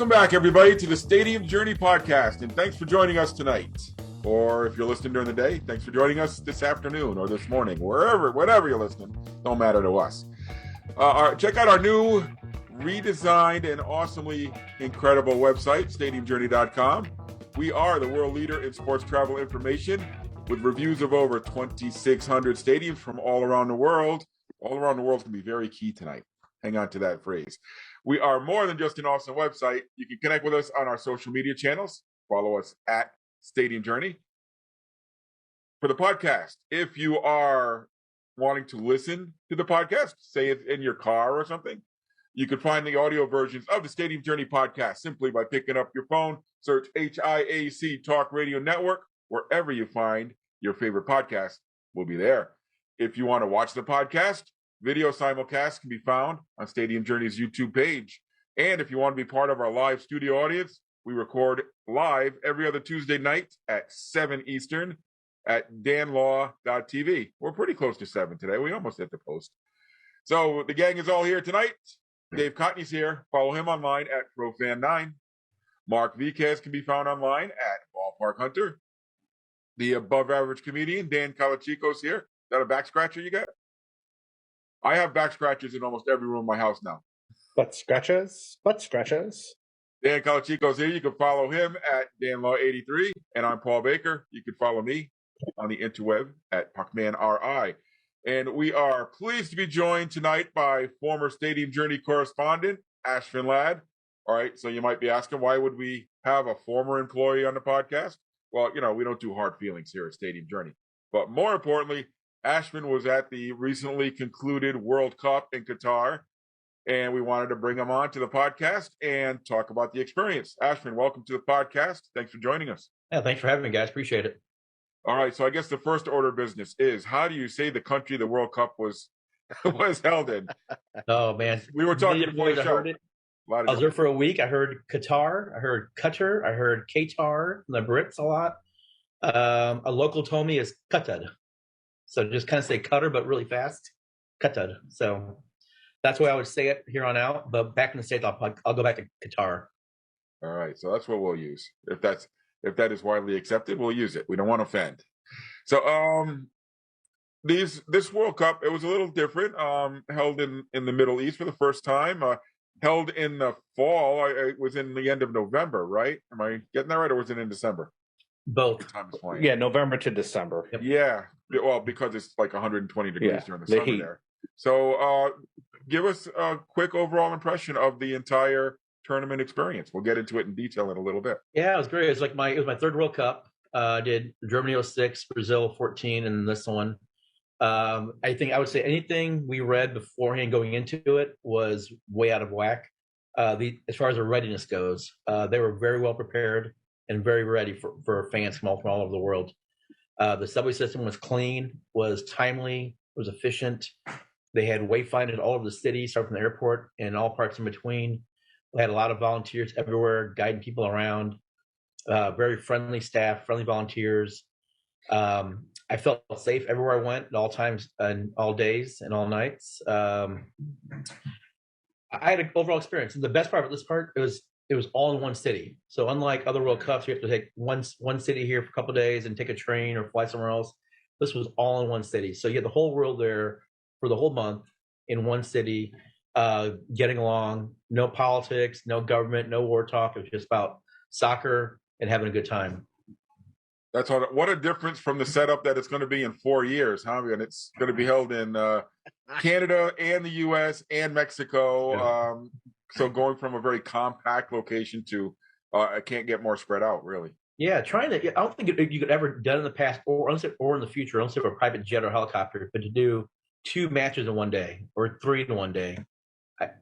Welcome back, everybody, to the Stadium Journey podcast, and thanks for joining us tonight. Or if you're listening during the day, thanks for joining us this afternoon or this morning, whenever you're listening. Don't matter to us. Check out our new, redesigned, and awesomely incredible website, stadiumjourney.com. We are the world leader in sports travel information with reviews of over 2,600 stadiums from all around the world. All around the world can be very key tonight. Hang on to that phrase. We are more than just an awesome website. You can connect with us on our social media channels. Follow us at Stadium Journey. For the podcast, if you are wanting to listen to the podcast, say it's in your car or something, you can find the audio versions of the Stadium Journey podcast simply by picking up your phone, search HIAC Talk Radio Network, wherever you find your favorite podcast will be there. If you want to watch the podcast, video simulcast can be found on Stadium Journey's YouTube page. And if you want to be part of our live studio audience, we record live every other Tuesday night at 7 Eastern at danlaw.tv. We're pretty close to 7 today. We almost hit the post. So the gang is all here tonight. Dave Cotney's here. Follow him online at ProFan9. Mark Viquez can be found online at Ballpark Hunter. The above average comedian, Dan Calachico's here. Is that a back scratcher you got? I have back scratches in almost every room in my house now. Butt scratches. Dan Calachico's here. You can follow him at DanLaw83. And I'm Paul Baker. You can follow me on the interweb at PuckmanRI. And we are pleased to be joined tonight by former Stadium Journey correspondent, Ashvin Lad. All right, so you might be asking, why would we have a former employee on the podcast? Well, we don't do hard feelings here at Stadium Journey. But more importantly, Ashvin was at the recently concluded World Cup in Qatar, and we wanted to bring him on to the podcast and talk about the experience. Ashvin, welcome to the podcast. Thanks for joining us. Yeah, thanks for having me, guys. Appreciate it. All right, so I guess the first order of business is, how do you say the country the World Cup was held in? Oh, man. We were talking before the show. I was there for a week. I heard Qatar. I heard Qatar. I heard Qatar, the Brits a lot. A local told me is Qatar. So just kind of say Qatar, but really fast. Qatar. So that's the way I would say it here on out. But back in the States, I'll go back to Qatar. All right. So that's what we'll use. If that is widely accepted, we'll use it. We don't want to offend. So this World Cup, it was a little different. Held in the Middle East for the first time. Held in the fall. It was in the end of November, right? Am I getting that right, or was it in December? Both. Yeah, November to December. Yep. Yeah. Well, because it's like 120 degrees during the summer heat there. So give us a quick overall impression of the entire tournament experience. We'll get into it in detail in a little bit. Yeah, it was great. It was my third World Cup. I did Germany 06, Brazil 14, and this one. I think I would say anything we read beforehand going into it was way out of whack. As far as the readiness goes, they were very well prepared and very ready for fans from all over the world. The subway system was clean, was timely, was efficient. They had wayfinders all over the city, starting from the airport and all parts in between. We had a lot of volunteers everywhere, guiding people around. Very friendly staff, friendly volunteers. I felt safe everywhere I went at all times and all days and all nights. I had an overall experience. And the best part of this part, it was all in one city. So unlike other World Cups, you have to take one city here for a couple of days and take a train or fly somewhere else. This was all in one city. So you had the whole world there for the whole month in one city, getting along. No politics, no government, no war talk. It was just about soccer and having a good time. That's what a difference from the setup that it's going to be in 4 years, huh? And it's going to be held in Canada and the U.S. and Mexico. Yeah. So going from a very compact location to I can't get more spread out, really. Yeah, I don't think you could ever done in the past or in the future, unless you have a private jet or helicopter, but to do 2 matches in one day or 3 in one day,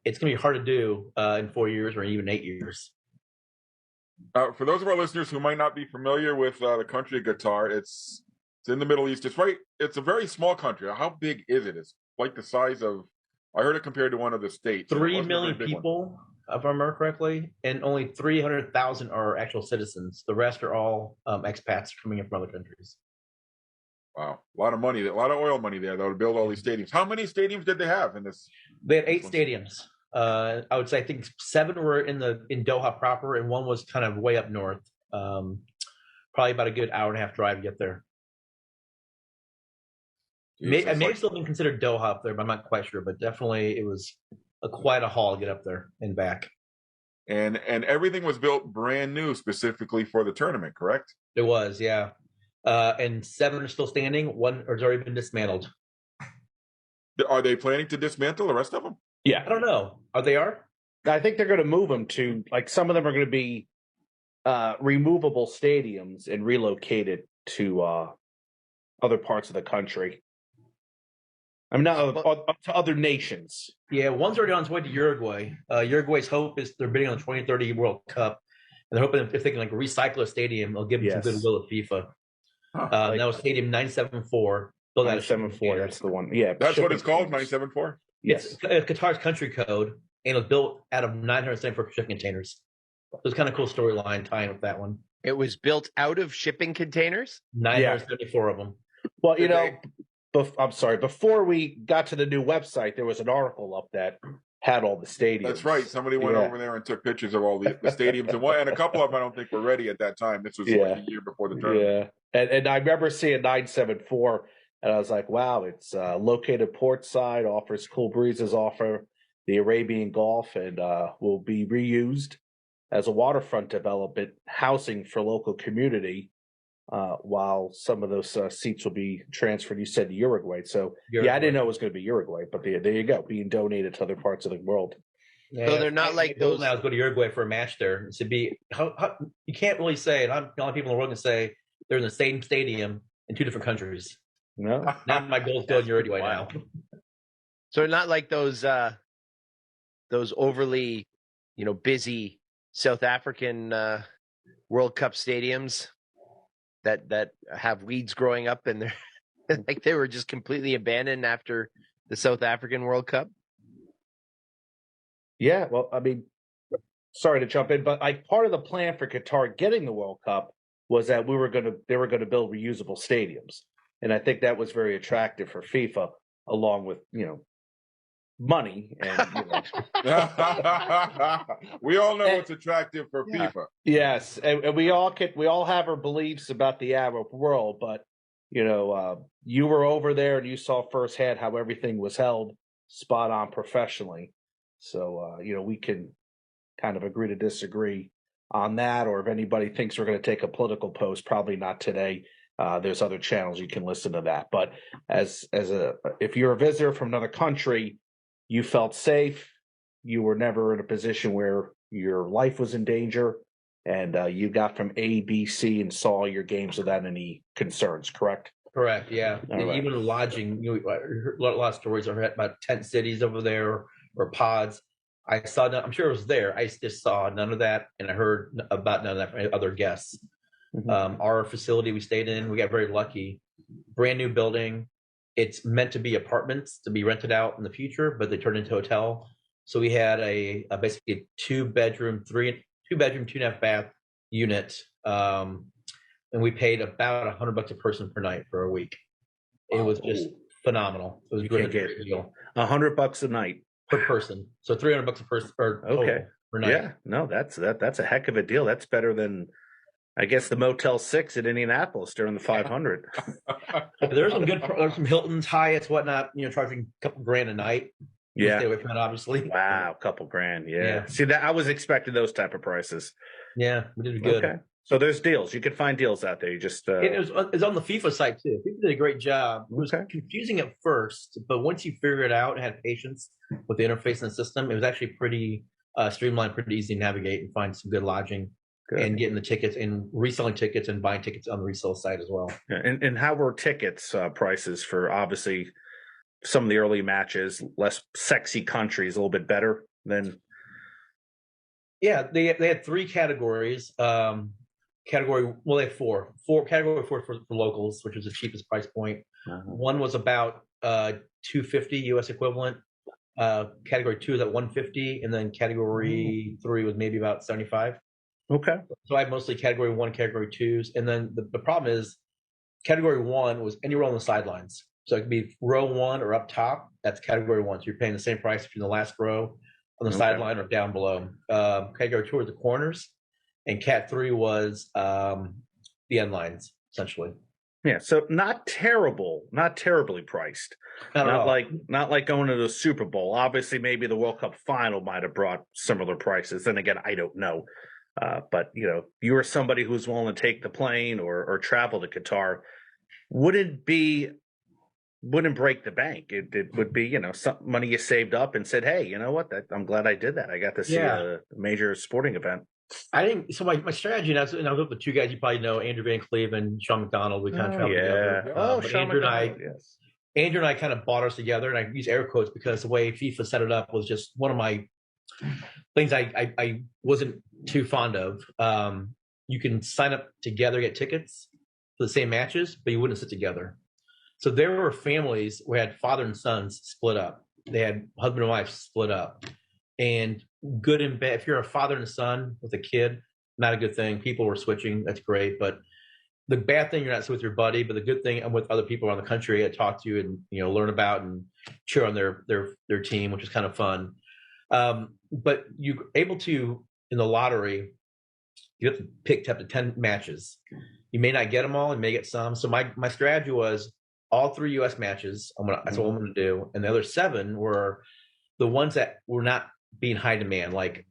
it's going to be hard to do in 4 years or even 8 years. For those of our listeners who might not be familiar with the country of Qatar, it's in the Middle East. It's a very small country. How big is it? It's like the size of, I heard it compared to one of the states. 3 million people, if I remember correctly, and only 300,000 are actual citizens. The rest are all expats coming in from other countries. Wow, a lot of money, a lot of oil money there, though, to build all these stadiums. How many stadiums did they have in this? They had 8 stadiums. I would say I think 7 were in Doha proper, and 1 was kind of way up north. Probably about a good hour and a half drive to get there. I may have still been considered Doha up there, but I'm not quite sure. But definitely, it was quite a haul to get up there and back. And everything was built brand new specifically for the tournament, correct? It was, yeah. And 7 are still standing. 1 has already been dismantled. Are they planning to dismantle the rest of them? Yeah. I don't know. They are? I think they're going to move them to, like, some of them are going to be removable stadiums and relocated to other parts of the country. I mean, not to other nations. Yeah, 1's already on its way to Uruguay. Uruguay's hope is they're bidding on the 2030 World Cup, and they're hoping if they can like recycle a stadium, they'll give them some goodwill at FIFA. That was Stadium 974. 974, that's the one. Yeah, that's what it's called, 974. Yes, it's Qatar's country code, and it was built out of 974 shipping containers. So it's kind of a cool storyline tying with that one. It was built out of shipping containers. 974 of them. Well, I'm sorry. Before we got to the new website, there was an article up that had all the stadiums. That's right. Somebody went over there and took pictures of all the stadiums, and a couple of them I don't think were ready at that time. This was like a year before the tournament. Yeah, and I remember seeing 974, and I was like, wow, it's located portside, offers cool breezes, offer the Arabian Gulf, and will be reused as a waterfront development, housing for local community. While some of those seats will be transferred, you said to Uruguay. So, I didn't know it was going to be Uruguay, but there you go, being donated to other parts of the world. Yeah, so they're not like those. Now go to Uruguay for a match there. To be, you can't really say, and I'm the only people in the world can say they're in the same stadium in 2 different countries. No, now my goal is going to Uruguay now. So they're not like those overly, busy South African World Cup stadiums that have weeds growing up, and they're like they were just completely abandoned after the South African World Cup. Yeah, well, I mean, sorry to jump in, but part of the plan for Qatar getting the World Cup was that they were going to build reusable stadiums, and I think that was very attractive for FIFA, along with money and we all know what's attractive for FIFA. Yes, and we all have our beliefs about the Arab world, but you were over there and you saw firsthand how everything was held spot on professionally. So we can kind of agree to disagree on that, or if anybody thinks we're going to take a political post, probably not today. There's other channels you can listen to that. But if you're a visitor from another country, you felt safe. You were never in a position where your life was in danger, and you got from A, B, C, and saw your games without any concerns. Correct? Correct. Yeah. Right. Even lodging. I heard a lot of stories about tent cities over there or pods. I saw. I'm sure it was there. I just saw none of that, and I heard about none of that from other guests. Mm-hmm. Our facility we stayed in, we got very lucky. Brand new building. It's meant to be apartments to be rented out in the future, but they turned into a hotel. So we had a basically 2-bedroom, 2.5 bath unit, and we paid about $100 a person per night for a week. It was just phenomenal. It was a great deal. $100 a night per person, so $300 a person per night. Yeah, no, that's a heck of a deal. That's better than, I guess, the Motel 6 at Indianapolis during the 500. There's some Hiltons, Hyatts, whatnot. Charging a couple grand a night. Yeah, stay away from that, obviously. Wow, a couple grand. Yeah. See, that I was expecting those type of prices. Yeah, we did good. Okay, so there's deals. You can find deals out there. You just it's on the FIFA site too. FIFA did a great job. It was confusing at first, but once you figure it out and had patience with the interface and the system, it was actually pretty streamlined, pretty easy to navigate and find some good lodging. Good. And getting the tickets and reselling tickets and buying tickets on the resale site as well. Yeah. And how were tickets prices for obviously some of the early matches, less sexy countries, a little bit better than? Yeah, they had 3 categories. They had 4. Category 4 for locals, which was the cheapest price point. Uh-huh. One was about $250 US equivalent. Category 2 is at $150, and then category 3 was maybe about $75. Okay. So I have mostly category 1, category 2s. And then the problem is category 1 was anywhere on the sidelines. So it could be row 1 or up top. That's category 1. So you're paying the same price if you're in the last row on the sideline or down below. Category 2 was the corners, and Cat 3 was the end lines, essentially. Yeah, so not terribly priced. Not like going to the Super Bowl. Obviously, maybe the World Cup final might have brought similar prices. And again, I don't know. But you were somebody who's willing to take the plane or travel to Qatar. Wouldn't break the bank. It would be some money you saved up and said, hey, you know what? I'm glad I did that. I got to see a major sporting event. I didn't. So my strategy, and I was with the two guys you probably know, Andrew Van Cleve and Sean McDonald. We kind of traveled together. Sean McDonald, yes. Andrew and I kind of bought us together, and I use air quotes because the way FIFA set it up was just one of my things I wasn't too fond of. You can sign up together, get tickets for the same matches, but you wouldn't sit together. So there were families who had father and sons split up. They had husband and wife split up. And good and bad, if you're a father and a son with a kid, not a good thing. People were switching. That's great. But the bad thing, you're not with your buddy. But the good thing, I'm with other people around the country. I talk to and learn about and cheer on their team, which is kind of fun. But you're able to, in the lottery, you have to pick up to 10 matches. You may not get them all, and may get some. So my strategy was all 3 U.S. matches. That's what I'm going to do. And the other 7 were the ones that were not being high demand, like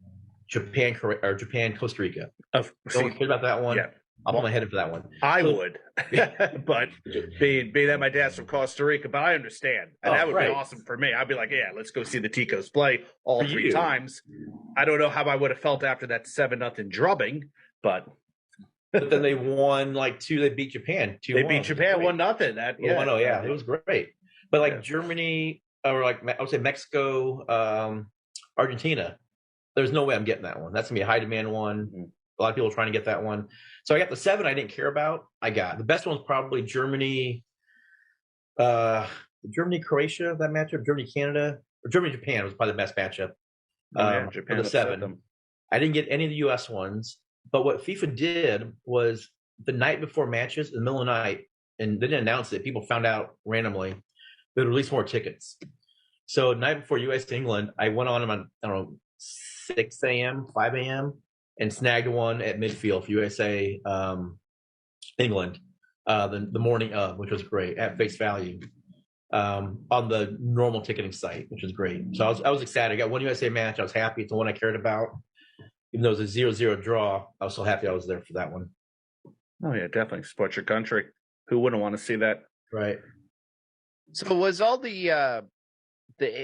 Japan, Costa Rica. Don't care about that one. Yeah. I'll put my head in for that one. I would, but being that my dad's from Costa Rica, but I understand, and that would be awesome for me. I'd be like, yeah, let's go see the Ticos play all 3 times. I don't know how I would have felt after that 7-0 drubbing, but then they won like 2. They beat Japan 2-1. They beat Japan 1-0. It was great. But like Germany, or like I would say Mexico, Argentina, there's no way I'm getting that one. That's gonna be a high demand one. A lot of people are trying to get that one. So I got the 7 I didn't care about. I got the best one was probably Germany, Croatia, that matchup, Germany, Canada, or Germany, Japan was probably the best matchup. Japan for the 7. I didn't get any of the US ones, but what FIFA did was the night before matches, in the middle of the night, and they didn't announce it, people found out randomly, they'd release more tickets. So night before US England, I went on them I don't know, 6 a.m., 5 a.m., and snagged one at midfield for USA England the morning of, which was great, at face value on the normal ticketing site, which was great. So I was excited. I got one USA match. I was happy. It's the one I cared about. Even though it was a 0-0 draw, I was so happy I was there for that one. Oh, yeah, definitely. Support your country. Who wouldn't want to see that? Right. So was all the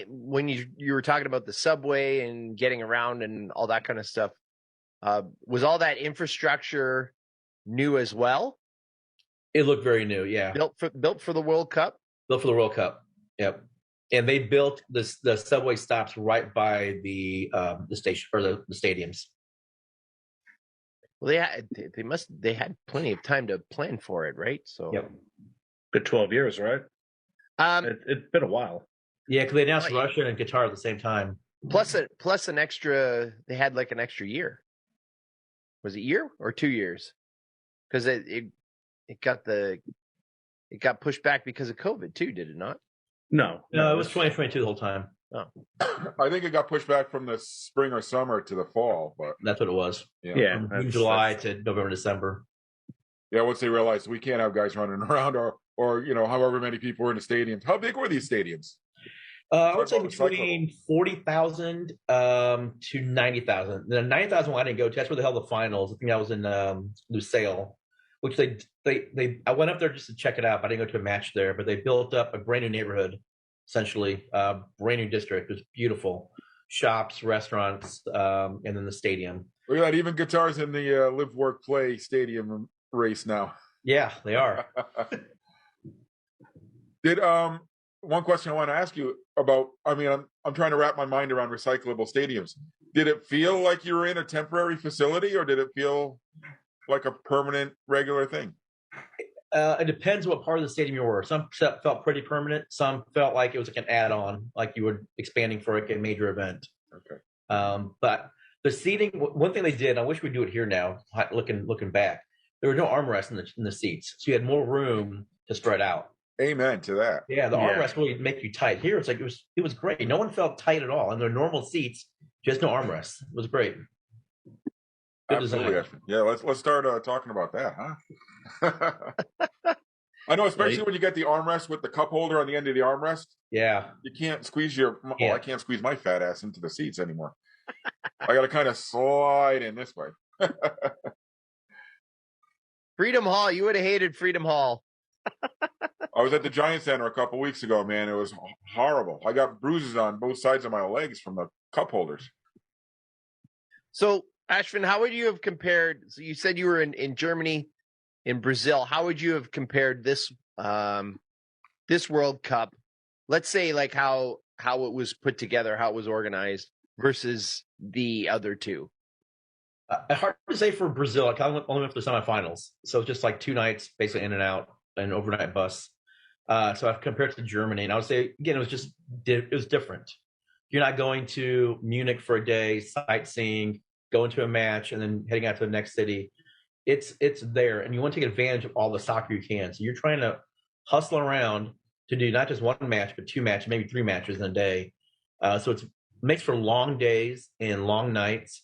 when you were talking about the subway and getting around and all that kind of stuff, was all that infrastructure new as well? It looked very new, yeah. Built for the World Cup? Built for the World Cup, yep. And they built the subway stops right by the station or the stadiums. Well, they had plenty of time to plan for it, right? So, yep. Been 12 years, right? It's been a while. Yeah, because they announced Russia and Qatar at the same time. Plus an extra. They had like an extra year. Was it a year or 2 years? Because it got pushed back because of COVID too, did it not? No, it was 2022 the whole time. Oh, I think it got pushed back from the spring or summer to the fall, but that's what it was. Yeah, from July to November, December. Yeah, once they realized we can't have guys running around or however many people were in the stadiums. How big were these stadiums? I would say between 40,000 to 90,000. The 90,000 one I didn't go to. That's where they held the finals. I think that was in Lusail, which they I went up there just to check it out. But I didn't go to a match there. But they built up a brand new neighborhood, essentially, brand new district. It was beautiful, shops, restaurants, and then the stadium. Look at that! Even Qatar's in the live, work, play stadium race now. Yeah, they are. Did one question I want to ask you about, I mean, I'm trying to wrap my mind around recyclable stadiums. Did it feel like you were in a temporary facility, or did it feel like a permanent, regular thing? It depends what part of the stadium you were. Some felt pretty permanent. Some felt like it was like an add-on, like you were expanding for like a major event. Okay. But the seating, one thing they did, I wish we'd do it here now, looking back, there were no armrests in the seats. So you had more room to spread out. Amen to that. Yeah, the armrests really make you tight. Here, it's like it was great. No one felt tight at all. In their normal seats, Just no armrests. It was great. Good Absolutely. design. Yeah, let's start talking about that, huh? I know, especially when you get the armrest with the cup holder on the end of the armrest. Yeah. You can't squeeze I can't squeeze my fat ass into the seats anymore. I got to kind of slide in this way. Freedom Hall. You would have hated Freedom Hall. I was at the Giant Center a couple weeks ago, man. It was horrible. I got bruises on both sides of my legs from the cup holders. So, Ashvin, how would you have compared? So you said you were in Germany, in Brazil. How would you have compared this this World Cup? Let's say like how it was put together, how it was organized versus the other two. Hard to say for Brazil. I only went for the semifinals, so it's just like 2 nights, basically in and out, an overnight bus. So I've compared it to Germany, and I would say again, it was different. You're not going to Munich for a day, sightseeing, going to a match, and then heading out to the next city. It's there, and you want to take advantage of all the soccer you can. So you're trying to hustle around to do not just 1 match, but 2 matches, maybe 3 matches in a day. So it makes for long days and long nights.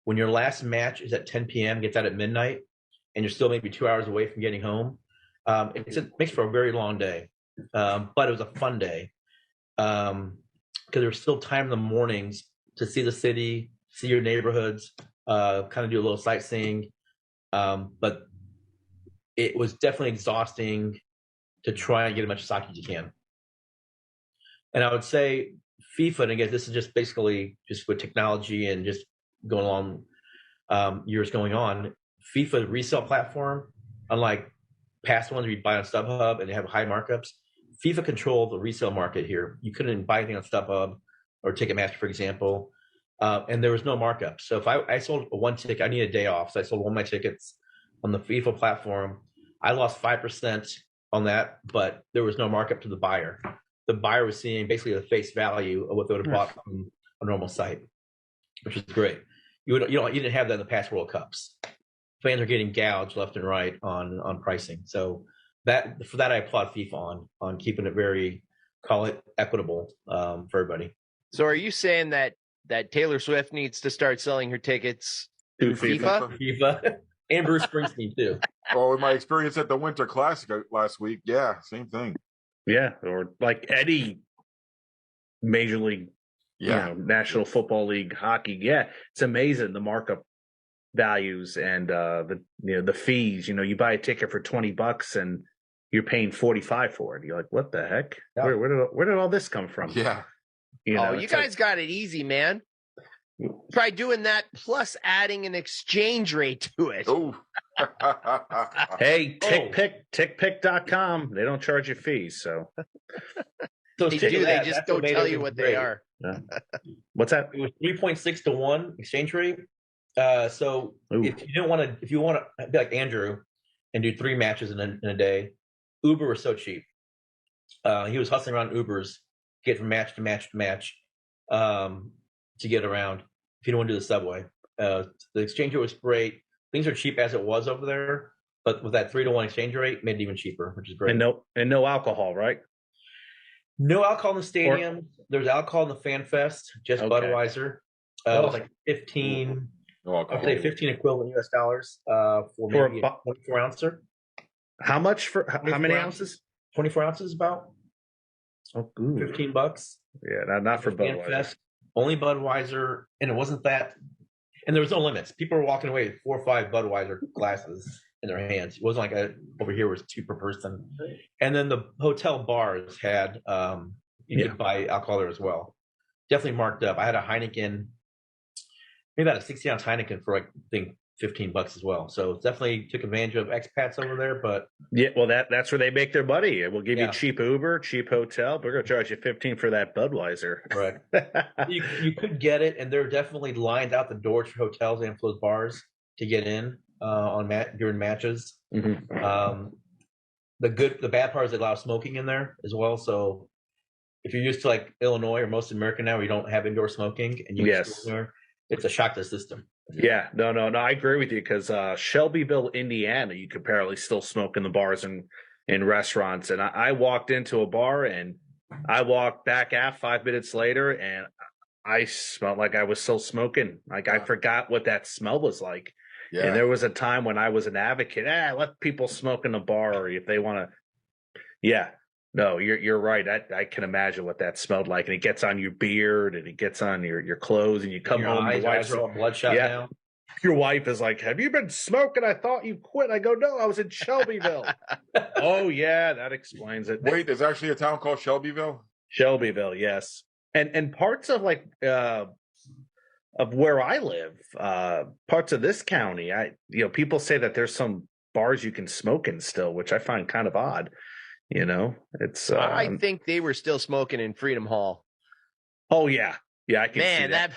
When your last match is at 10 p.m., gets out at midnight, and you're still maybe 2 hours away from getting home, it makes for a very long day. But it was a fun day because there was still time in the mornings to see the city, see your neighborhoods, kind of do a little sightseeing. But it was definitely exhausting to try and get as much soccer as you can. And I would say FIFA, and again, this is just basically just with technology and just going along years going on, FIFA resale platform, unlike past ones where you buy on StubHub and they have high markups, FIFA controlled the resale market here. You couldn't buy anything on StubHub or Ticketmaster, for example, and there was no markup. So if I sold 1 ticket, I need a day off, so I sold 1 of my tickets on the FIFA platform. I lost 5% on that, but there was no markup to the buyer. The buyer was seeing basically the face value of what they would have bought from a normal site, which is great. You didn't have that in the past World Cups. Fans are getting gouged left and right on pricing. So for that I applaud FIFA on keeping it very, call it equitable for everybody. So are you saying that Taylor Swift needs to start selling her tickets through FIFA? FIFA and Bruce Springsteen too. Well, with my experience at the Winter Classic last week, yeah, same thing. Yeah, or like any major league, National Football League hockey. Yeah, it's amazing the markup values and the fees. You buy a ticket for $20 and you're paying $45 for it. You're like, what the heck? Yeah. Where did all this come from? Yeah. You guys got it easy, man. Try doing that plus adding an exchange rate to it. Oh. Hey, tickpick.com. They don't charge you fees, so. So they do. They just don't tell you what they are. Yeah. What's that? It was 3.6 to 1 exchange rate. So if you want to be like Andrew and do 3 matches in a day, Uber was so cheap. He was hustling around Ubers, get from match to match to match, to get around. If you don't want to do the subway, the exchange rate was great. Things are cheap as it was over there, but with that 3-to-1 exchange rate, made it even cheaper, which is great. And no alcohol, right? No alcohol in the stadium. There's alcohol in the Fan Fest, just okay. Budweiser. It was like 15. I'd say 15 equivalent US dollars for maybe a 24 ouncer. How much for how many ounces? 24 ounces about. Oh, good. $15. Yeah, not for Budweiser. Fest, only Budweiser, and it wasn't that. And there was no limits. People were walking away with 4 or 5 Budweiser glasses in their hands. It wasn't like over here was 2 per person. And then the hotel bars had you could buy alcohol there as well. Definitely marked up. I had a Heineken, maybe about a 60-ounce Heineken for I think $15 as well. So definitely took advantage of expats over there. But yeah, well that's where they make their money. We'll give you cheap Uber, cheap hotel. We're gonna charge you $15 for that Budweiser. Right. you could get it, and there are definitely lines out the doors for hotels and for those bars to get in during matches. Mm-hmm. The bad part is they allow smoking in there as well. So if you're used to like Illinois or most of America now, where you don't have indoor smoking, and it's a shock to the system. Yeah, no, I agree with you because Shelbyville, Indiana, you could apparently still smoke in the bars and in restaurants. And I walked into a bar and I walked back out 5 minutes later, and I smelled like I was still smoking. Like I forgot what that smell was like. Yeah. And there was a time when I was an advocate. Let people smoke in the bar or if they want to. Yeah. No, you're right. I can imagine what that smelled like. And it gets on your beard and it gets on your clothes and you come home. Your eyes are all bloodshot now. Your wife is like, "Have you been smoking? I thought you quit." I go, "No, I was in Shelbyville." Oh, yeah, that explains it. Wait, there's actually a town called Shelbyville? Shelbyville, yes. And parts of of where I live, parts of this county, people say that there's some bars you can smoke in still, which I find kind of odd. It's I think they were still smoking in Freedom Hall. Oh yeah. Yeah, I can see that.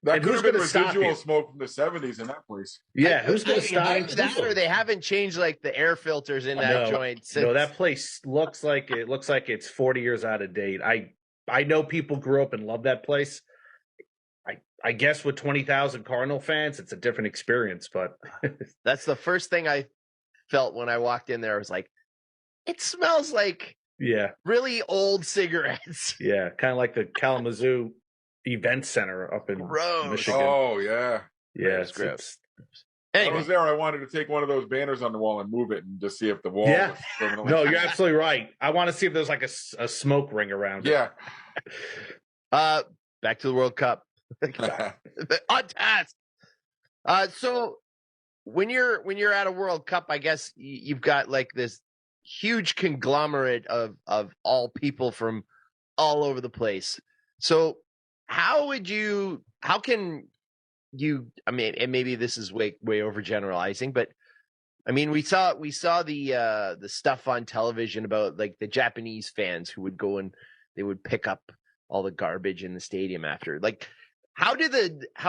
That could have been residual smoke from the 70s in that place. Yeah, who's going to stop that? Or they haven't changed like the air filters in that joint. No, that place looks like it's 40 years out of date. I know people grew up and loved that place. I guess with 20,000 Cardinal fans, it's a different experience. But that's the first thing I felt when I walked in there. I was like, it smells like really old cigarettes. Yeah, kind of like the Kalamazoo Event Center up in Michigan. Oh yeah, yeah. Anyway. I was there. I wanted to take one of those banners on the wall and move it and just see if the wall was permanently. No, you're absolutely right. I want to see if there's like a smoke ring around it. Yeah. Back to the World Cup. On task. So when you're at a World Cup, I guess you've got like this huge conglomerate of all people from all over the place. So how can you, I mean, and maybe this is way overgeneralizing, but I mean, we saw the stuff on television about like the Japanese fans who would go and they would pick up all the garbage in the stadium after. Like, how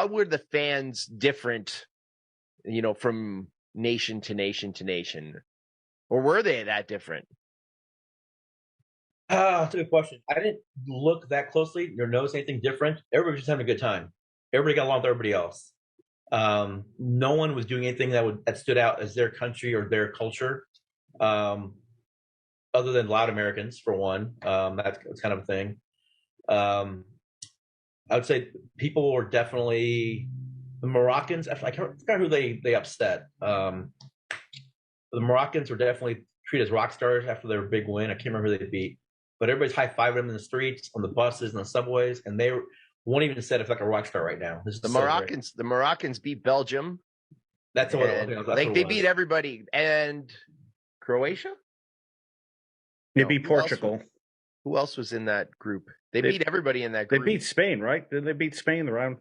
were the fans different, from nation to nation to nation, or were they that different? That's a good question. I didn't look that closely or notice anything different. Everybody was just having a good time. Everybody got along with everybody else. No one was doing anything that stood out as their country or their culture, other than loud Americans, for one. That's kind of a thing. I would say people were definitely the Moroccans. I can't remember who they upset. The Moroccans were definitely treated as rock stars after their big win. I can't remember who they beat. But everybody's high-fiving them in the streets, on the buses, and the subways, and they won't even set if like a rock star right now. The Moroccans beat Belgium. That's what it was. They beat everybody. And Croatia? They beat Portugal. Who else was in that group? They beat everybody in that group. They beat Spain, right? Did they beat Spain the round?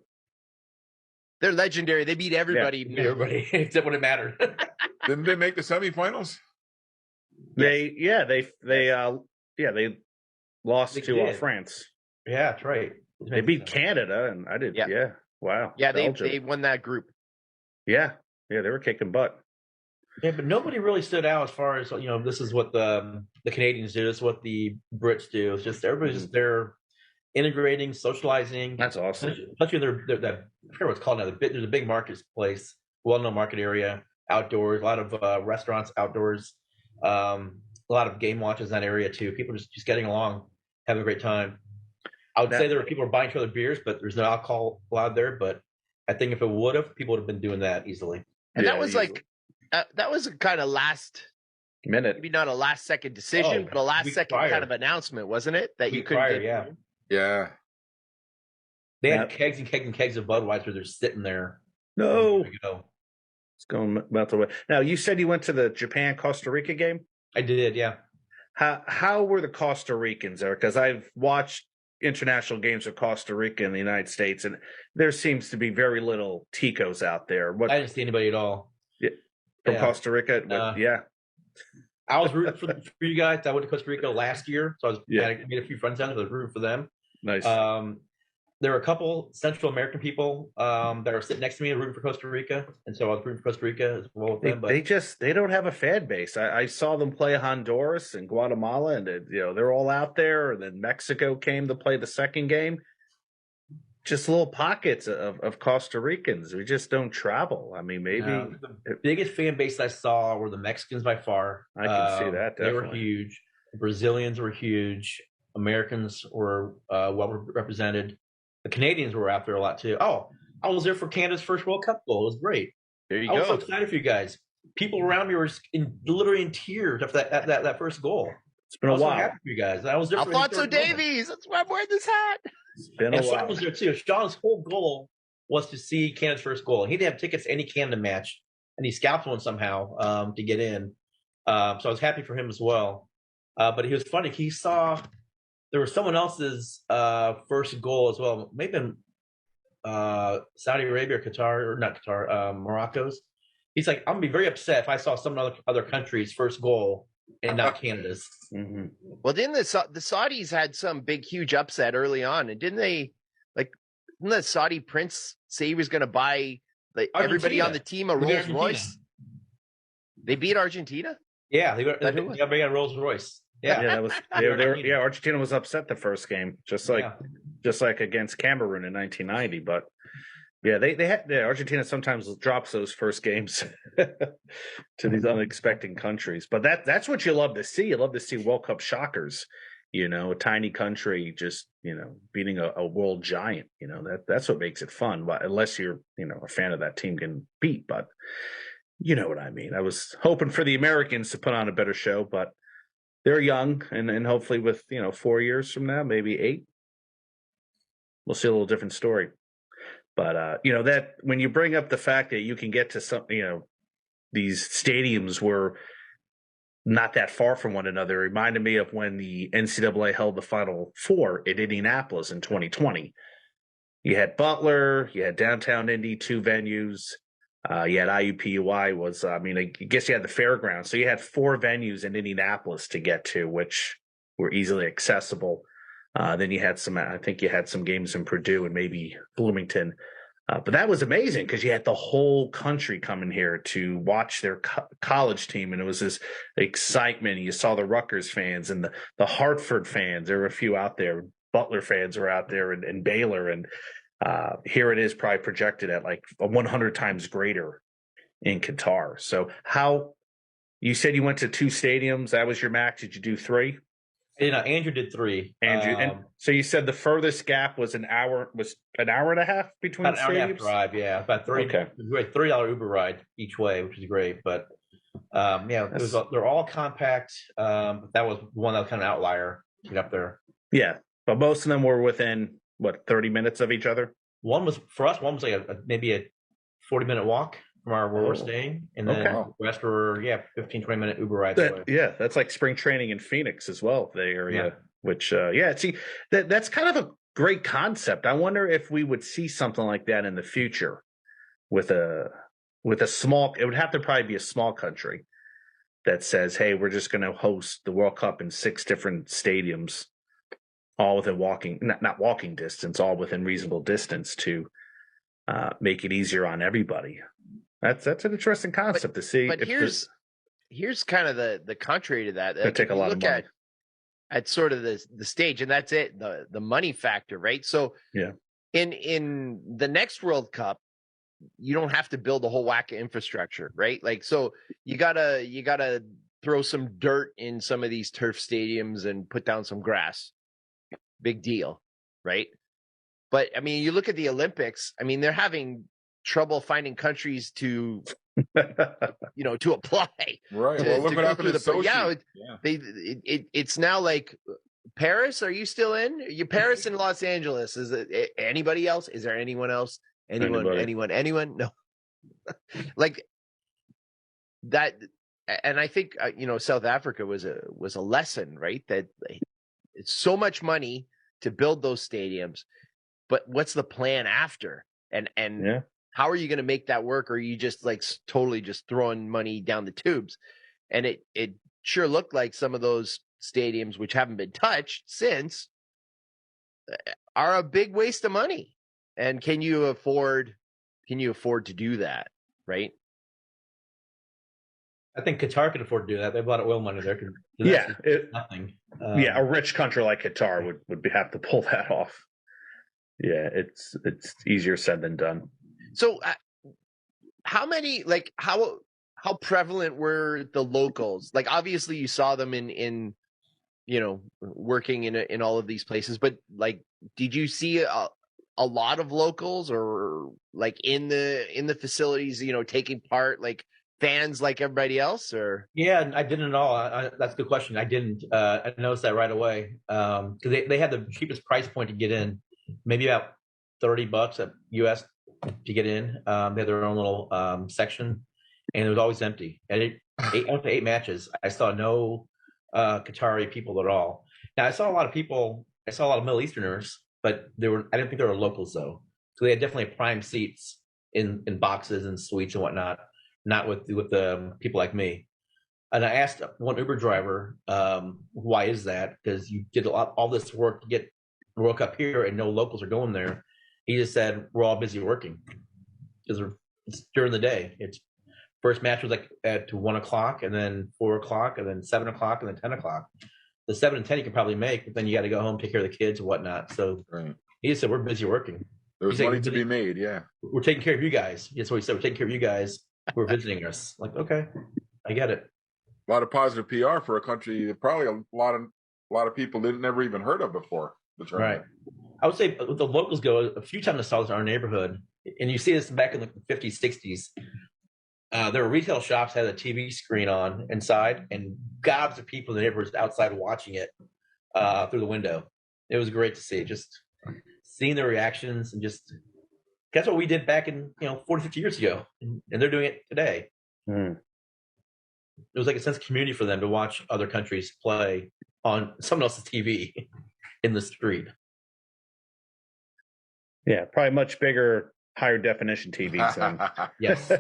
They're legendary. They beat everybody. Yeah, everybody, except when it mattered. Didn't they make the semifinals? They lost to France. Yeah, that's right. They beat Canada, and I did. Yeah. Wow. Yeah, they won that group. Yeah, they were kicking butt. Yeah, but nobody really stood out as far as this is what the Canadians do. This is what the Brits do. It's just everybody's just there, integrating, socializing. That's awesome. Especially they're I forget what it's called now. There's a big marketplace, well-known market area, outdoors, a lot of restaurants outdoors. A lot of game watches in that area too. People just getting along, having a great time. I would say there were people buying each other beers, but there's no alcohol allowed there. But I think if it would have, people would have been doing that easily. And that was easily. That was a kind of last minute, maybe not a last second decision, but a last second kind of announcement, wasn't it? That you couldn't. Yeah. They had kegs and kegs and kegs of Budweiser. They're sitting there. No, it's going about the way. Now you said you went to the Japan Costa Rica game. I did, yeah. How were the Costa Ricans there? Because I've watched international games of Costa Rica in the United States, and there seems to be very little Ticos out there. I didn't see anybody at all. From Costa Rica? I was rooting for you guys. I went to Costa Rica last year, so I made a few friends down there. I was rooting for them. Nice. There were a couple Central American people that are sitting next to me rooting for Costa Rica, and so I was rooting for Costa Rica as well with them. But they don't have a fan base. I saw them play Honduras and Guatemala, and they're all out there. And then Mexico came to play the second game. Just little pockets of Costa Ricans. We just don't travel. I mean, maybe the biggest fan base I saw were the Mexicans by far. I can see that. Definitely. They were huge. The Brazilians were huge. Americans were well represented. Canadians were out there a lot too. Oh, I was there for Canada's first World Cup goal. It was great. There you I was so go. excited for you guys. People around me were literally in tears after that first goal. It's been I a was so while. happy for you guys. I was there for Alfonso historic moment. Davies. That's why I'm wearing this hat. It's been a And Sean while. was there too. Sean's whole goal was to see Canada's first goal. He didn't have tickets to any Canada match, and he scalped one somehow to get in. So I was happy for him as well. But he was funny. He saw there was someone else's first goal as well. Maybe in Saudi Arabia or Qatar, or not Qatar, Morocco's. He's like, I'm gonna be very upset if I saw some other country's first goal and not Canada's. Mm-hmm. Well, didn't the Saudis had some big, huge upset early on, and didn't they? Like, didn't the Saudi prince say he was going to buy everybody on the team a Rolls Royce? They beat Argentina. Yeah, they got a Rolls Royce. Yeah, that was Argentina was upset the first game, just like against Cameroon in 1990. But yeah, Argentina sometimes drops those first games to these unexpected countries. But that's what you love to see. You love to see World Cup shockers. A tiny country just beating a world giant. That's what makes it fun. But unless you're a fan of that team getting beat, but you know what I mean. I was hoping for the Americans to put on a better show, but they're young, and hopefully with 4 years from now, maybe 8, we'll see a little different story. But that when you bring up the fact that you can get to some, these stadiums were not that far from one another, it reminded me of when the NCAA held the Final Four at Indianapolis in 2020. You had Butler, you had downtown Indy, 2 venues. You had IUPUI was, I guess you had the fairgrounds. So you had 4 venues in Indianapolis to get to, which were easily accessible. Then you had some games in Purdue and maybe Bloomington. But that was amazing because you had the whole country coming here to watch their college team. And it was this excitement. You saw the Rutgers fans and the Hartford fans. There were a few out there. Butler fans were out there and Baylor. And here it is probably projected at like 100 times greater in Qatar. So you said you went to 2 stadiums. That was your max. Did you do 3? Andrew did 3. Andrew, and so you said the furthest gap was an hour and a half between about an hour and a half drive. Yeah, about 3. Okay, it was a $30 Uber ride each way, which is great. But they're all compact. That was one that was kind of an outlier to get up there. Yeah, but most of them were within 30 minutes of each other. One was like maybe a 40-minute walk from where we're staying, and then the rest were 15-20-minute Uber rides away. Yeah, that's like spring training in Phoenix as well, the area. Which see, that's kind of a great concept. I wonder if we would see something like that in the future with a small. It would have to probably be a small country that says, "Hey, we're just going to host the World Cup in 6 different stadiums, all within not walking distance, all within reasonable distance to make it easier on everybody." That's an interesting concept to see. But here's kind of the contrary to that. It'll take a lot of money. At sort of the stage, and that's it, the money factor, right? So in the next World Cup, you don't have to build a whole whack of infrastructure, right? Like, so you gotta throw some dirt in some of these turf stadiums and put down some grass. Big deal, right? But you look at the Olympics. They're having trouble finding countries to to apply. Right. Well, look what happened to Sochi. It's now like, Paris, are you still in? You Paris and Los Angeles. Is it anybody else? Is there anyone else? Anyone? No. Like that. And I think South Africa was a lesson, right? That it's so much money to build those stadiums, but what's the plan after? And how are you going to make that work? Or are you just like totally just throwing money down the tubes? And it sure looked like some of those stadiums, which haven't been touched since, are a big waste of money. And can you afford to do that? Right. I think Qatar can afford to do that. They have a lot of oil money there. Nothing. A rich country like Qatar would have to pull that off. Yeah, it's easier said than done. So, how prevalent were the locals? Like, obviously, you saw them in working in all of these places, but like, did you see a a lot of locals, or like in the facilities, taking part, like fans like everybody else? Or Yeah, I didn't at all. That's a good question. I didn't. I noticed that right away because they had the cheapest price point to get in, maybe about $30 at US to get in. They had their own little section, and it was always empty. And I went to 8 matches. I saw no Qatari people at all. Now I saw a lot of people. I saw a lot of Middle Easterners, but I didn't think they were locals though. So they had definitely prime seats in boxes and suites and whatnot. Not with the people like me. And I asked one Uber driver, why is that? Because you did all this work to get the World Cup here, and no locals are going there. He just said we're all busy working because it's during the day. It's first match was like at 1:00, and then 4:00, and then 7:00, and then 10:00. The 7 and 10 you can probably make, but then you got to go home, take care of the kids and whatnot. So he just said we're busy working. There's money to be made. Yeah, we're taking care of you guys. That's what he said. We're taking care of you guys who are visiting us. Like, okay, I get it. A lot of positive PR for a country that probably a lot of people didn't never even heard of before. Right. I would say with the locals go, a few times I saw this in our neighborhood, and you see this back in the 50s, 60s. There were retail shops that had a TV screen on inside, and gobs of people in the neighborhoods outside watching it through the window. It was great to see, just seeing their reactions, and just that's what we did back in 40, 50 years ago, and they're doing it today. It was like a sense of community for them to watch other countries play on someone else's TV in the street. Yeah, probably much bigger, higher definition TVs than Yes,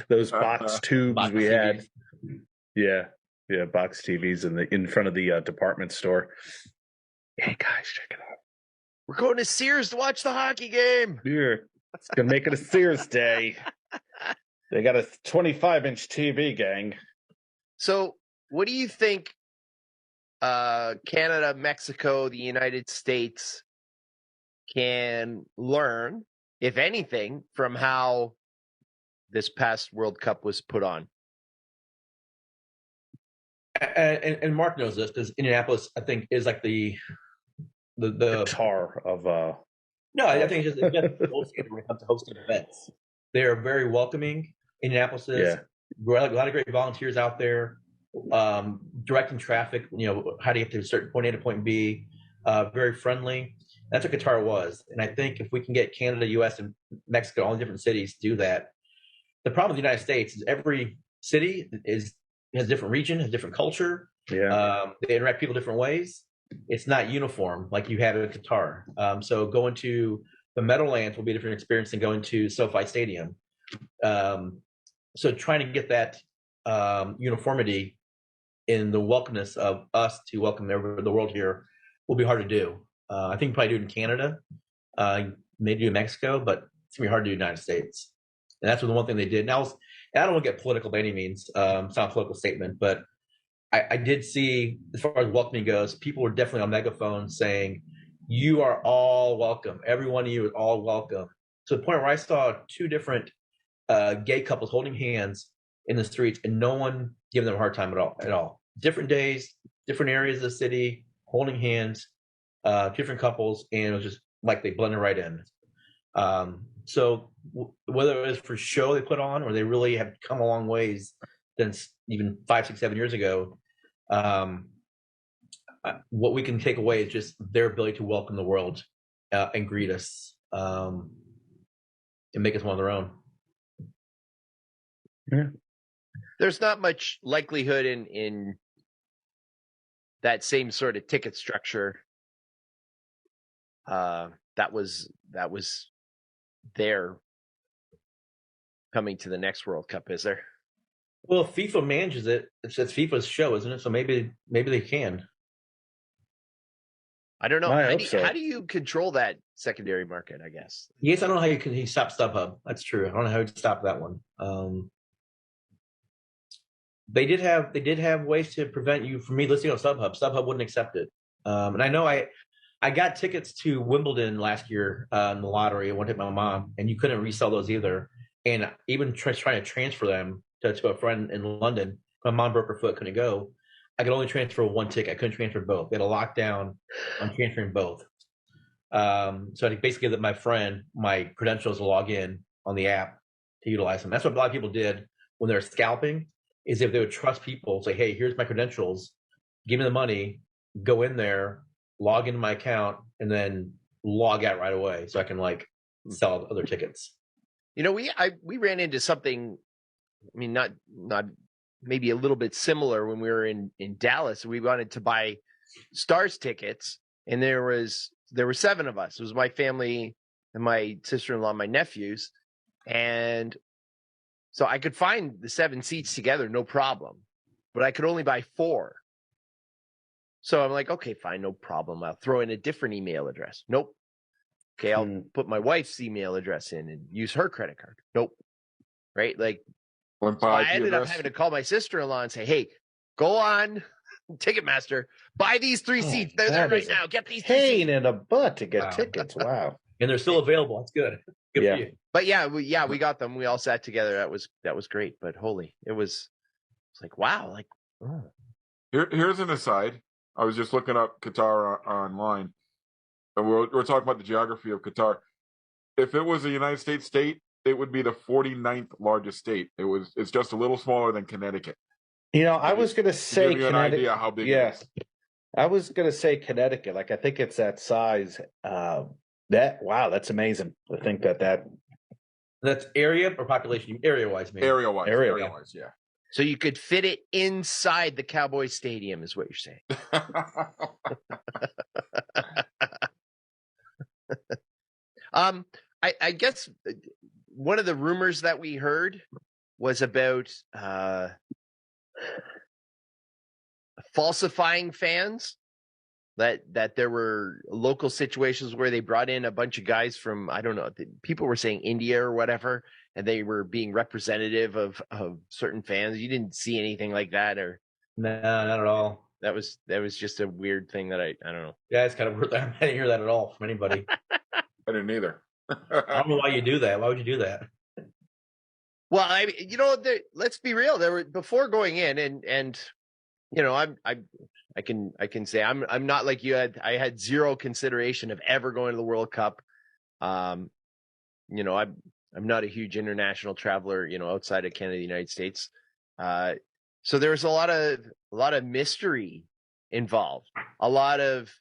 those box tubes box we TVs. had. Yeah, box TVs in front of the department store. Hey guys, check it out. we're going to Sears to watch the hockey game. Here, it's gonna make it a Sears day. They got a 25-inch TV, gang. So, what do you think Canada, Mexico, the United States can learn, if anything, from how this past World Cup was put on? And Mark knows this because Indianapolis, I think, is like the Qatar of no, I think it's just the gold standard when it comes to hosting events. They are very welcoming. Indianapolis is. A lot of great volunteers out there, directing traffic. How to get to a certain point A to point B. Very friendly. That's what Qatar was, and I think if we can get Canada, U.S., and Mexico, all the different cities, do that. The problem with the United States is every city has a different region, has a different culture. Yeah. They interact with people different ways. It's not uniform like you have in Qatar. So going to the Meadowlands will be a different experience than going to SoFi Stadium. So trying to get that uniformity in the welcomeness of us to welcome the world here will be hard to do. I think probably do it in Canada, maybe do it in Mexico, but it's gonna be hard to do in the United States. And that's the one thing they did. Now, and I don't want to get political by any means. It's not a political statement, but I did see, as far as welcoming goes, people were definitely on megaphones saying, "You are all welcome. Every one of you is all welcome." To the point where I saw 2 different gay couples holding hands in the streets, and no one giving them a hard time at all. Different days, different areas of the city, holding hands, different couples, and it was just like they blended right in. So whether it was for show they put on, or they really have come a long ways since even 5, 6, 7 years ago, what we can take away is just their ability to welcome the world and greet us and make us one of their own. Yeah. There's not much likelihood in that same sort of ticket structure that was there coming to the next World Cup, is there? Well, if FIFA manages it. It's FIFA's show, isn't it? So maybe they can. I don't know. I hope so. How do you control that secondary market, I guess? Yes, I don't know how he stop StubHub. That's true. I don't know how he'd stop that one. They did have ways to prevent you from me listing on StubHub. StubHub wouldn't accept it. And I know I got tickets to Wimbledon last year in the lottery. I went to my mom, and you couldn't resell those either. And even trying to transfer them to a friend in London, my mom broke her foot, couldn't go. I could only transfer one ticket. I couldn't transfer both. They had a lockdown on transferring both. So I basically give my friend my credentials to log in on the app to utilize them. That's what a lot of people did when they're scalping, is if they would trust people, say, hey, here's my credentials, give me the money, go in there, log into my account, and then log out right away so I can like sell other tickets. We ran into something, I mean, not maybe a little bit similar when we were in Dallas. We wanted to buy Stars tickets, and there were 7 of us. It was my family and my sister-in-law, and my nephews. And so I could find the 7 seats together, no problem, but I could only buy 4. So I'm like, okay, fine, no problem. I'll throw in a different email address. Nope. Okay, I'll put my wife's email address in and use her credit card. Nope. Right? Like, so I ended up having to call my sister-in-law and say, hey, go on Ticketmaster, buy these 3 seats. They're there right now. Get these 3 seats. Pain in a butt to get tickets. Wow. And they're still available. That's good. Good for you. But we got them. We all sat together. That was great. But it was like, wow. Like, oh. Here's an aside. I was just looking up Qatar online, and we're talking about the geography of Qatar. If it was a United States state, it would be the 49th largest state. It's just a little smaller than Connecticut. I was going to say give you an idea how big it is. I was going to say Connecticut. Like, I think it's that size. That's amazing. I think that's area or population, area-wise, maybe. Area-wise, yeah. So you could fit it inside the Cowboys Stadium, is what you're saying. I guess one of the rumors that we heard was about falsifying fans. That there were local situations where they brought in a bunch of guys from, I don't know, people were saying India or whatever, and they were being representative of certain fans. You didn't see anything like that, or no, not at all. That was just a weird thing that I don't know. Yeah, it's kind of weird. I didn't hear that at all from anybody. I didn't either. I don't know why you do that. Why would you do that? Well, let's be real. There were, before going in, and I can say I'm not like you had. I had zero consideration of ever going to the World Cup. I'm not a huge international traveler, outside of Canada, the United States. So there's a lot of mystery involved, a lot of,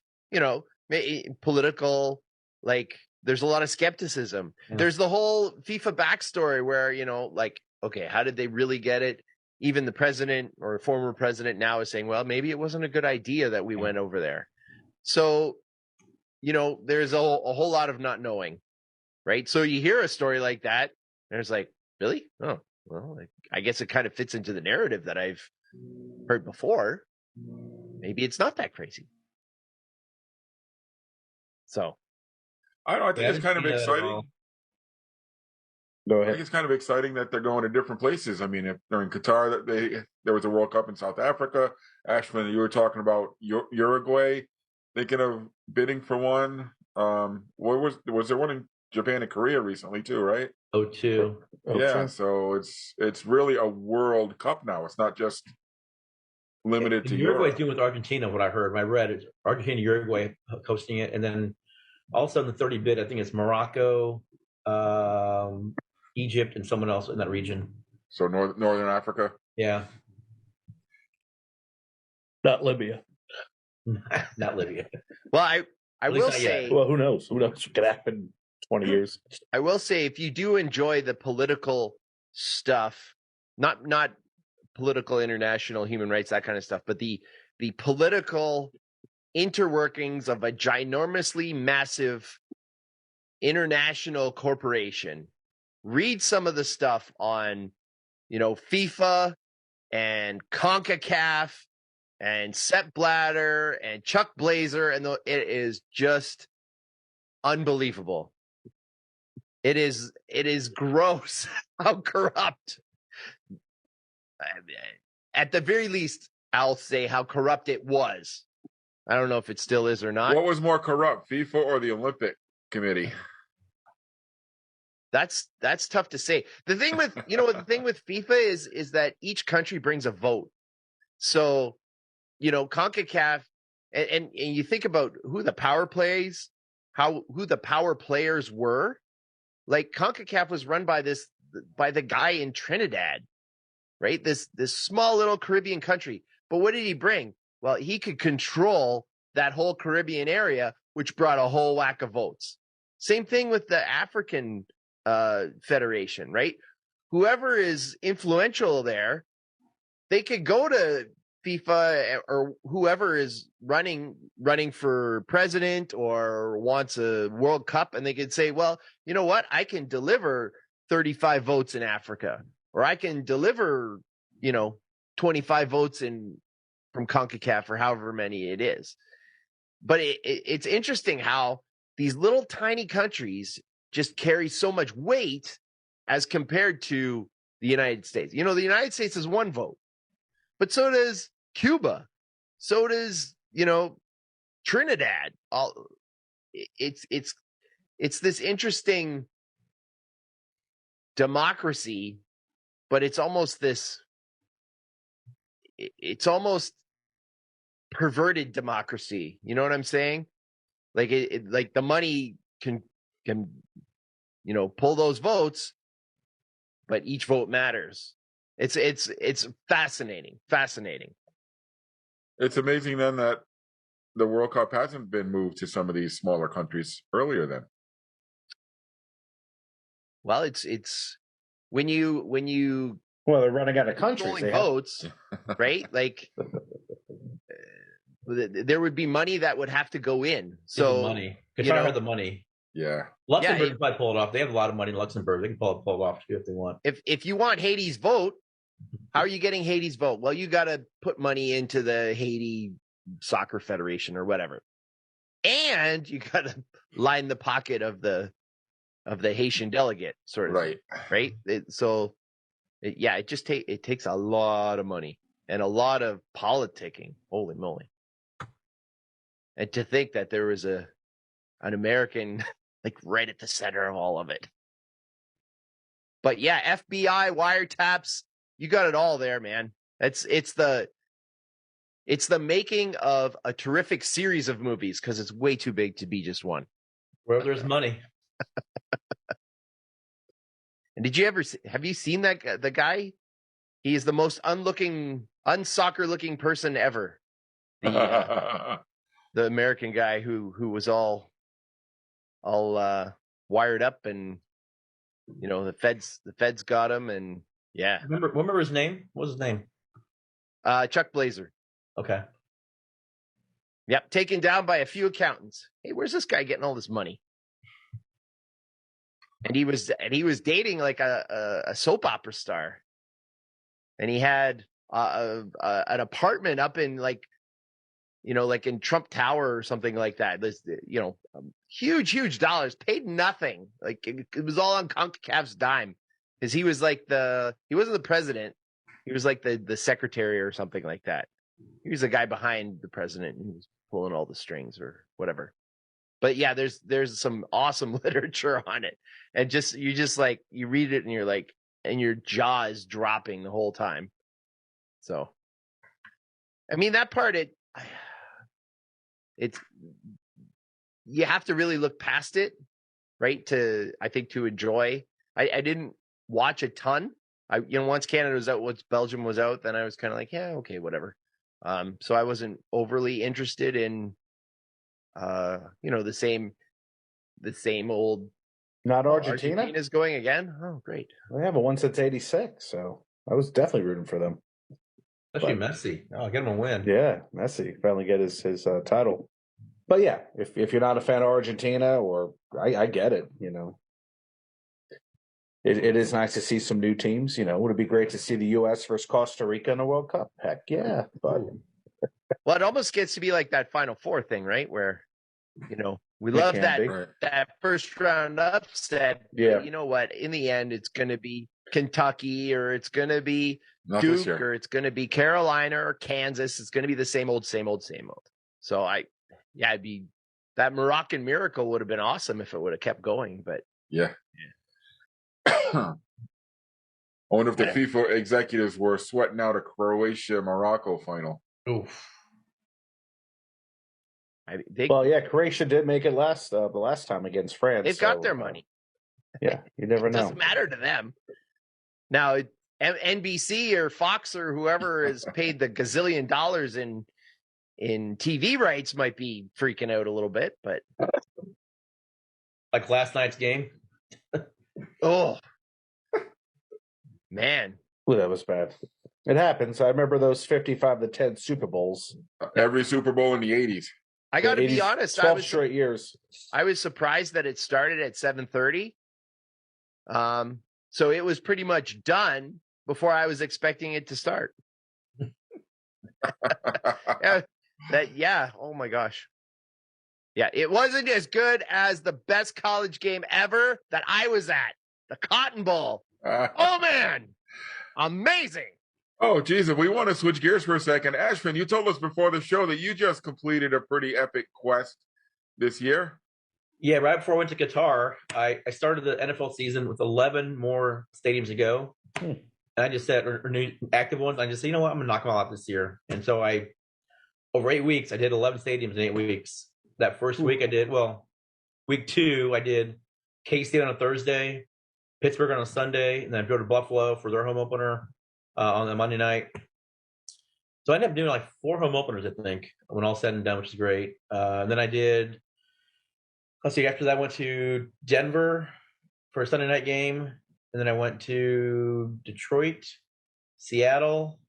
political, like, there's a lot of skepticism. Yeah. There's the whole FIFA backstory where, okay, how did they really get it? Even the president or former president now is saying, well, maybe it wasn't a good idea that we went over there. So, there's a whole lot of not knowing, right? So you hear a story like that, and it's like, really? Oh, well, I guess it kind of fits into the narrative that I've heard before. Maybe it's not that crazy. So. I don't know. I think it's kind of exciting. Go ahead. I think it's kind of exciting that they're going to different places. I mean, if they're in Qatar, there was a World Cup in South Africa. Ashvin, you were talking about Uruguay, thinking of bidding for one. Was there one in Japan and Korea recently too? Right? '02. Yeah. So it's really a World Cup now. It's not just limited to Europe. Uruguay's doing with Argentina. What I heard, I read it. Argentina, Uruguay hosting it, and then also in the 30 bid, I think it's Morocco, Egypt, and someone else in that region. So Northern Africa? Yeah. Not Libya. Not Libya. Well, I will say... Well, who knows? Who knows what could happen in 20 years? I will say, if you do enjoy the political stuff, not political, international, human rights, that kind of stuff, but the political interworkings of a ginormously massive international corporation, read some of the stuff on, FIFA and CONCACAF and Sepp Blatter and Chuck Blazer, and it is just unbelievable. It is gross how corrupt. At the very least, I'll say how corrupt it was. I don't know if it still is or not. What was more corrupt, FIFA or the Olympic Committee? That's tough to say. The thing with the thing with FIFA is that each country brings a vote. So, CONCACAF and you think about who the power plays who the power players were. Like CONCACAF was run by the guy in Trinidad, right? This small little Caribbean country. But what did he bring? Well, he could control that whole Caribbean area, which brought a whole whack of votes. Same thing with the African Federation, right? Whoever is influential there, they could go to FIFA or whoever is running for president or wants a World Cup, and they could say, well, you know what? I can deliver 35 votes in Africa, or I can deliver, 25 votes from CONCACAF or however many it is. But it's interesting how these little tiny countries just carry so much weight as compared to the United States. The United States has one vote, but so does Cuba. So does, Trinidad. It's this interesting democracy, but it's almost perverted democracy. You know what I'm saying? Like like the money can pull those votes, but each vote matters. It's fascinating. It's amazing then that the World Cup hasn't been moved to some of these smaller countries earlier then. Well, it's when you they're running out of countries. Votes, right? Like there would be money that would have to go in. So money. Qatar had the money. Yeah. Luxembourg can probably pull it off. They have a lot of money in Luxembourg. They can pull it off too if they want. If you want Haiti's vote, how are you getting Haiti's vote? Well, you got to put money into the Haiti Soccer Federation or whatever, and you got to line the pocket of the Haitian delegate, sort of right. Right. It takes a lot of money and a lot of politicking. Holy moly! And to think that there was an American like right at the center of all of it. But yeah, FBI wiretaps. You got it all there, man. It's the making of a terrific series of movies because it's way too big to be just one. Where there's money. And have you seen the guy? He is the most unsoccer looking person ever. The American guy who was all wired up, and the feds got him, and yeah. Remember his name? What was his name? Chuck Blazer. Okay. Yep, taken down by a few accountants. Hey, where's this guy getting all this money? And he was dating like a soap opera star, and he had an apartment up in like in Trump Tower or something like that. This huge dollars, paid nothing. Like it was all on CONCACAF's dime, because he was like he wasn't the president, he was like the secretary or something like that. He was the guy behind the president, and he was pulling all the strings or whatever. But yeah, there's some awesome literature on it, and you read it and you're like, and your jaw is dropping the whole time. So, I mean, that part, it's you have to really look past it, right? To enjoy. I didn't watch a ton. Once Canada was out, once Belgium was out, then I was kind of like, yeah, okay, whatever. So I wasn't overly interested in the same old. Not Argentina? Argentina's going again? Oh, great. They haven't won since '86, so I was definitely rooting for them. Especially Messi. Oh, get him a win. Yeah, Messi finally get his title. But yeah, if you're not a fan of Argentina, or I get it, It is nice to see some new teams. Would it be great to see the U.S. versus Costa Rica in a World Cup? Heck yeah. But well, it almost gets to be like that Final Four thing, right? Where, we love that first round upset. Yeah. But you know what? In the end, it's going to be Kentucky, or it's going to be Duke, or it's going to be Carolina or Kansas. It's going to be the same old. So that Moroccan miracle would have been awesome if it would have kept going. But yeah. I wonder if the FIFA executives were sweating out a Croatia-Morocco final. Oof. Well, yeah, Croatia did make it the last time against France. They've got their money. Yeah, you never It know. doesn't matter to them. Now, NBC or Fox or whoever is paid the gazillion dollars in TV rights might be freaking out a little bit, but Like last night's game. oh man, Ooh, that was bad. It happens. I remember those 55-10 Super Bowls. Every Super Bowl in the 80s. I got to be honest. 12 straight years. I was surprised that it started at 7:30. So it was pretty much done before I was expecting it to start. Oh my gosh. Yeah, it wasn't as good as the best college game ever that I was at, the Cotton Bowl. Oh man, amazing. Oh, geez, if we want to switch gears for a second, Ashvin, you told us before the show that you just completed a pretty epic quest this year. Yeah, right before I went to Qatar, I started the NFL season with 11 more stadiums to go. And I just said, or new active ones, I just said, you know what, I'm going to knock them all out this year. And so over 8 weeks, I did 11 stadiums in 8 weeks. That first week week 2, I did K-State on a Thursday, Pittsburgh on a Sunday, and then I drove to Buffalo for their home opener on the Monday night. So I ended up doing like 4 home openers, I think, when all said and done, which is great. And then I did, let's see, after that I went to Denver for a Sunday night game. And then I went to Detroit, Seattle.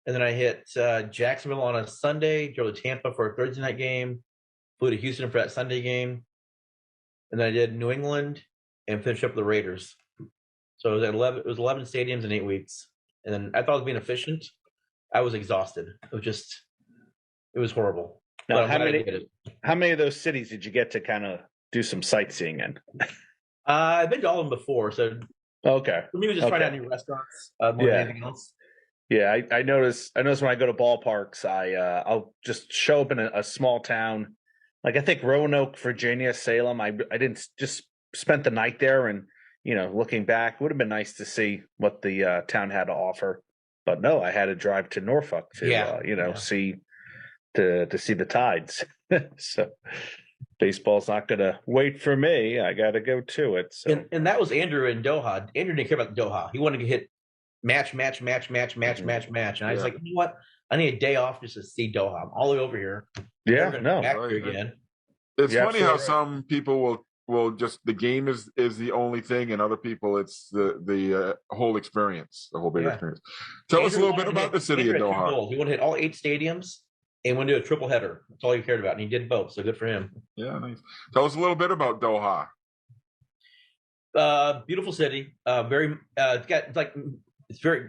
And then I hit Jacksonville on a Sunday, drove to Tampa for a Thursday night game, flew to Houston for that Sunday game. And then I did New England and finished up with the Raiders. So it was 11 stadiums in 8 weeks. And then I thought I was being efficient. I was exhausted. It was horrible. Now, how many of those cities did you get to kind of do some sightseeing in? I've been to all of them before, so okay. For me, it was just trying out new restaurants more than anything else. Yeah, I notice when I go to ballparks, I'll just show up in a small town, like I think Roanoke, Virginia, Salem. I didn't just spent the night there, and looking back, it would have been nice to see what the town had to offer. But no, I had to drive to Norfolk to see the Tides. So baseball's not going to wait for me. I got to go to it. So. And that was Andrew in Doha. Andrew didn't care about the Doha. He wanted to hit match. And I was like, you know what? I need a day off just to see Doha. I'm all the way over here. Yeah, back here again. It's funny how some people will just the game is the only thing, and other people it's the whole experience, the whole big experience. Tell us a little bit about the city of Doha. He wanted to hit all 8 stadiums and want to do a triple header. That's all he cared about, and he did both. So good for him. Yeah, nice. Tell us a little bit about Doha. Beautiful city. It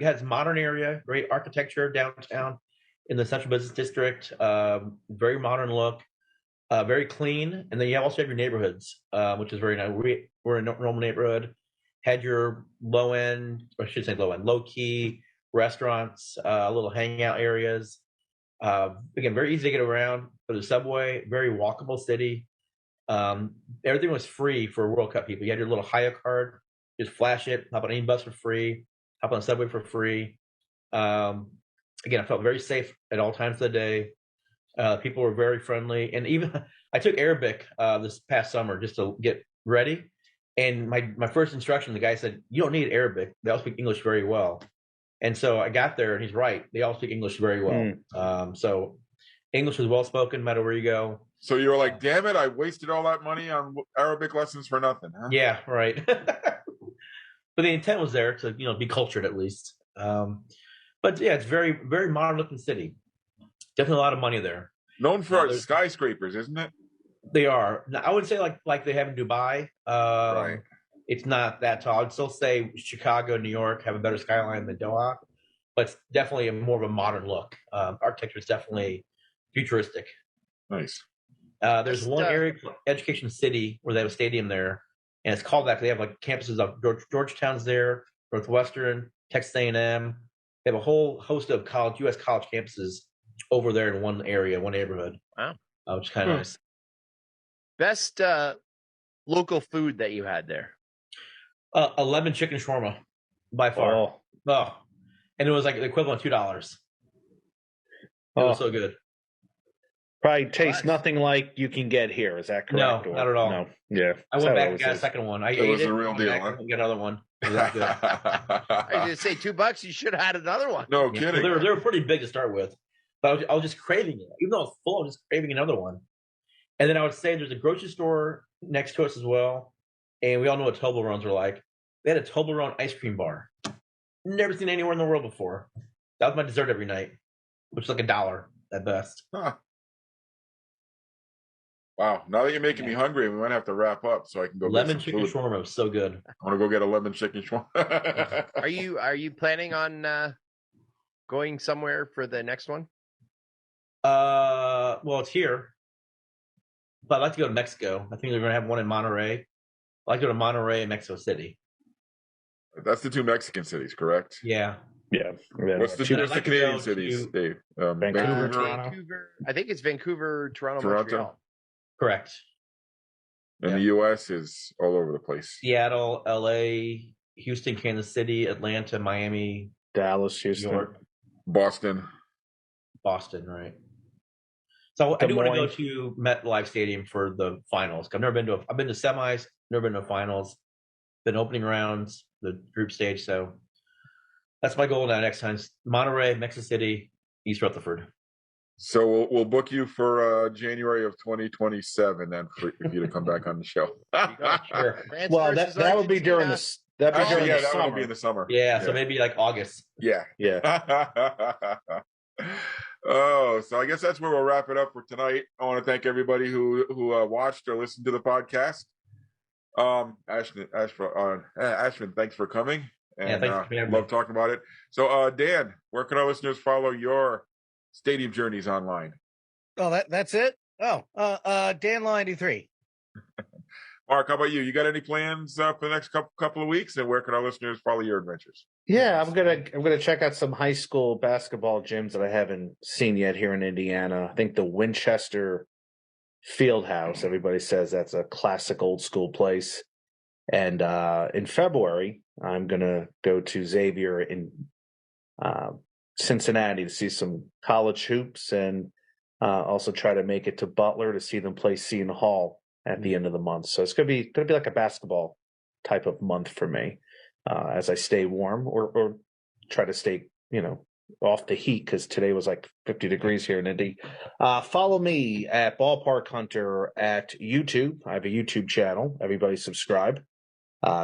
has modern area, great architecture downtown in the central business district. Very modern look, very clean. And then you also have your neighborhoods, which is very nice. We're a normal neighborhood. Had your low key restaurants, little hangout areas. Again, very easy to get around for the subway. Very walkable city. Everything was free for World Cup people. You had your little Haya card, just flash it, hop on any bus for free, hop on the subway for free. Again, I felt very safe at all times of the day. People were very friendly, and even I took Arabic this past summer just to get ready. And my first instruction, the guy said, "You don't need Arabic. They all speak English very well." And so I got there, and he's right. They all speak English very well. So English is well spoken, no matter where you go. So you were like, "Damn it! I wasted all that money on Arabic lessons for nothing." Huh? Yeah, right. But the intent was there to be cultured at least. But yeah, it's very very modern looking city. Definitely a lot of money there. Known for skyscrapers, isn't it? They are. Now, I would say like they have in Dubai. Right. It's not that tall. I'd still say Chicago, New York have a better skyline than Doha, but it's definitely more of a modern look. Architecture is definitely futuristic. Nice. There's one area, Education City, where they have a stadium there, and it's called that. They have like campuses of Georgetown's there, Northwestern, Texas A&M. They have a whole host of U.S. college campuses over there in one area, one neighborhood. Wow, which is kind of nice. Best local food that you had there? A lemon chicken shawarma, by far. Oh, and it was like the equivalent of $2. It was so good. Probably tastes nothing like you can get here. Is that correct? No, not at all. No. Yeah. I went back and got a second one. I It ate was it. a real went deal, back huh? and got another one. It was that good. I was gonna say $2. You should have had another one. No Yeah, kidding. well, they were pretty big to start with, but I was just craving it. Even though I was full, I was just craving another one. And then I would say there's a grocery store next to us as well, and we all know what Toblerones are like. They had a Toblerone ice cream bar. Never seen anywhere in the world before. That was my dessert every night, which is like $1 at best. Huh. Wow. Now that you're making me hungry, we might have to wrap up so I can go Lemon get some chicken food. shawarma was so good. I want to go get a lemon chicken shawarma. Are you planning on going somewhere for the next one? Well, it's here, but I'd like to go to Mexico. I think they're going to have one in Monterrey. I'd like to go to Monterrey and Mexico City. That's the two Mexican cities, correct? Yeah. Yeah. What's the I'd Canadian like to go cities, to- Dave? Vancouver, Toronto. Vancouver. I think it's Vancouver, Toronto, Toronto. Montreal. Correct. And Yeah. the U.S. is all over the place. Seattle, LA, Houston, Kansas City, Atlanta, Miami, Dallas, New Houston. York, Boston. Boston, right? So I Des do want to go Moines. to MetLife Stadium for the finals. I've been to semis, never been to finals, been opening rounds, the group stage. So that's my goal now. Next time, Monterey, Mexico City, East Rutherford. So we'll book you for January of 2027 then for you to come back on the show. Sure. France Well, versus that would be during Argentina. this. That'd be Actually, during yeah, the that summer. would be in the summer. Yeah, so maybe like August. Yeah. Yeah. Oh, so I guess that's where we'll wrap it up for tonight. I want to thank everybody who watched or listened to the podcast. Ashvin, thanks for coming. And thanks for having me. love talking about it. So Dan, where can our listeners follow your stadium journeys online? Oh, that's it. Oh, Dan Line 3. Mark, how about you? You got any plans for the next couple of weeks? And where can our listeners follow your adventures? Yeah, I'm gonna check out some high school basketball gyms that I haven't seen yet here in Indiana. I think the Winchester Fieldhouse. Everybody says that's a classic old school place. And in February, I'm gonna go to Xavier in Cincinnati to see some college hoops, and also try to make it to Butler to see them play Seton Hall at the end of the month. So it's gonna be like a basketball type of month for me, as I stay warm or try to stay, off the heat, because today was like 50 degrees here in Indy. Follow me at Ballpark Hunter at YouTube. I have a YouTube channel. Everybody subscribe.